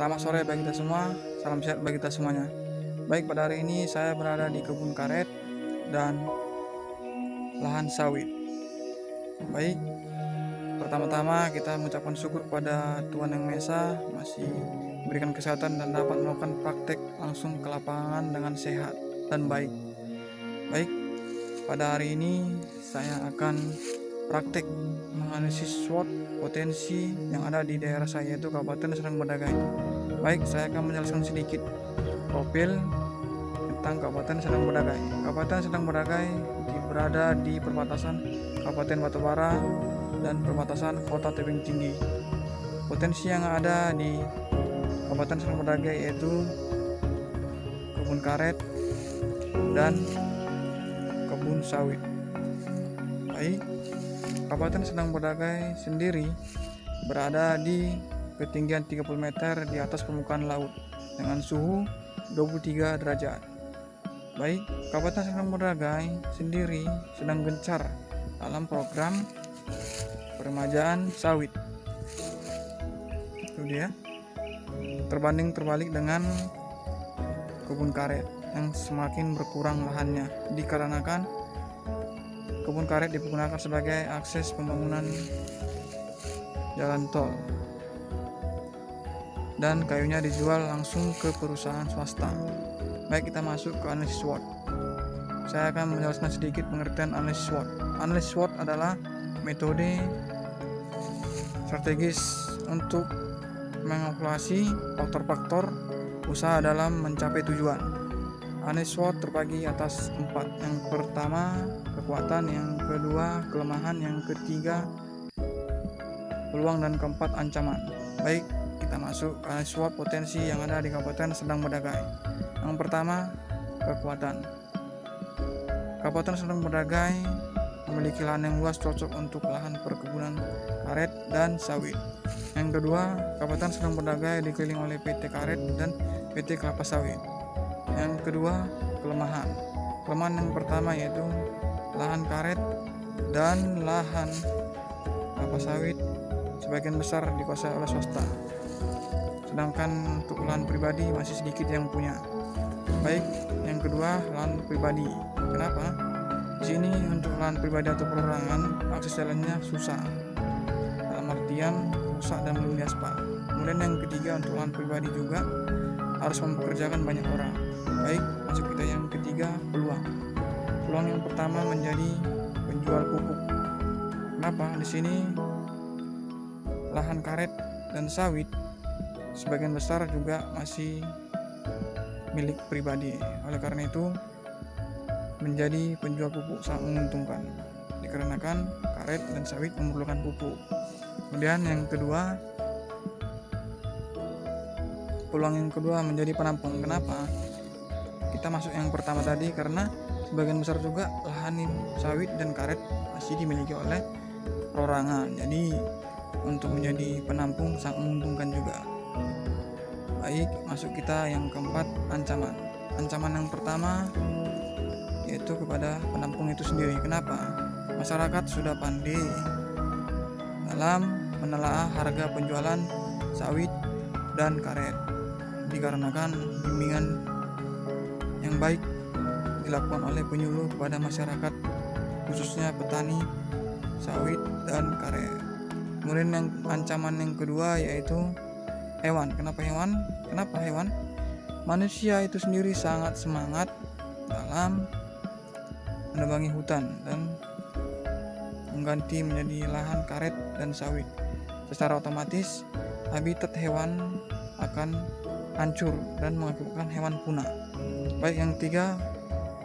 Selamat sore bagi kita semua, salam sehat bagi kita semuanya. Baik, pada hari ini saya berada di kebun karet dan lahan sawit. Baik, pertama-tama kita mengucapkan syukur kepada Tuhan Yang Maha Esa masih memberikan kesehatan dan dapat melakukan praktek langsung ke lapangan dengan sehat dan baik. Baik, pada hari ini saya akan praktek menganalisis SWOT potensi yang ada di daerah saya, yaitu Kabupaten Serdang Bedagai. Baik, saya akan menjelaskan sedikit profil tentang Kabupaten Serdang Bedagai. Kabupaten Serdang Bedagai berada di perbatasan Kabupaten Batubara dan perbatasan Kota Tebing Tinggi. Potensi yang ada di Kabupaten Serdang Bedagai yaitu kebun karet dan kebun sawit. Baik, Kabupaten Serdang Bedagai sendiri berada di ketinggian 30 meter di atas permukaan laut dengan suhu 23 derajat. Baik, Kabupaten Serdang Bedagai sendiri sedang gencar dalam program peremajaan sawit. Itu dia. Terbalik dengan kebun karet yang semakin berkurang lahannya dikarenakan kebun karet digunakan sebagai akses pembangunan jalan tol dan kayunya dijual langsung ke perusahaan swasta. Baik, kita masuk ke analisis SWOT. Saya akan menjelaskan sedikit pengertian analisis SWOT. Analisis SWOT adalah metode strategis untuk mengevaluasi faktor-faktor usaha dalam mencapai tujuan. Analisis SWOT terbagi atas 4. Yang pertama, kekuatan, yang kedua, kelemahan, yang ketiga, peluang, dan keempat, ancaman. Baik, kita masuk ke analisis SWOT potensi yang ada di Kabupaten Serdang Bedagai. Yang pertama, kekuatan. Kabupaten Serdang Bedagai memiliki lahan yang luas cocok untuk lahan perkebunan karet dan sawit. Yang kedua, Kabupaten Serdang Bedagai dikelilingi oleh PT Karet dan PT Kelapa Sawit. Yang kedua, kelemahan. Kelemahan yang pertama yaitu lahan karet dan lahan kelapa sawit sebagian besar dikuasai oleh swasta, sedangkan untuk lahan pribadi masih sedikit yang punya. Baik, yang kedua, lahan pribadi. Kenapa? Di sini untuk lahan pribadi atau perorangan akses jalannya susah, dalam artian rusak dan belum diaspal. Kemudian yang ketiga, untuk lahan pribadi juga harus mempekerjakan banyak orang. Baik, masuk kita yang ketiga, peluang. Peluang yang pertama menjadi penjual pupuk. Kenapa? Di sini lahan karet dan sawit sebagian besar juga masih milik pribadi. Oleh karena itu, menjadi penjual pupuk sangat menguntungkan dikarenakan karet dan sawit memerlukan pupuk. Kemudian yang kedua, peluang yang kedua menjadi penampung. Kenapa? Kita masuk yang pertama tadi karena sebagian besar juga lahan sawit dan karet masih dimiliki oleh perorangan. Jadi untuk menjadi penampung sangat menguntungkan juga. Baik, masuk kita yang keempat, ancaman. Ancaman yang pertama yaitu kepada penampung itu sendiri. Kenapa? Masyarakat sudah pandai dalam menelaah harga penjualan sawit dan karet dikarenakan bimbingan yang baik dilakukan oleh penyuluh kepada masyarakat, khususnya petani sawit dan karet. Kemudian yang ancaman yang kedua yaitu hewan. Kenapa hewan? Kenapa hewan? Manusia itu sendiri sangat semangat dalam menebangi hutan dan mengganti menjadi lahan karet dan sawit. Secara otomatis habitat hewan akan hancur dan mengakibatkan hewan punah. Baik, yang ketiga,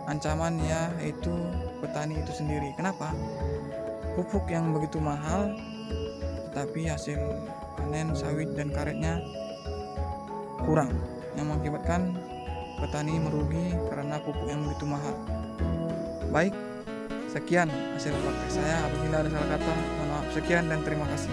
ancaman yaitu petani itu sendiri. Kenapa? Pupuk yang begitu mahal tetapi hasil panen sawit dan karetnya kurang, yang mengakibatkan petani merugi karena pupuk yang begitu mahal. Baik, sekian hasil praktek saya. Apabila ada salah kata, mohon maaf. Sekian dan terima kasih.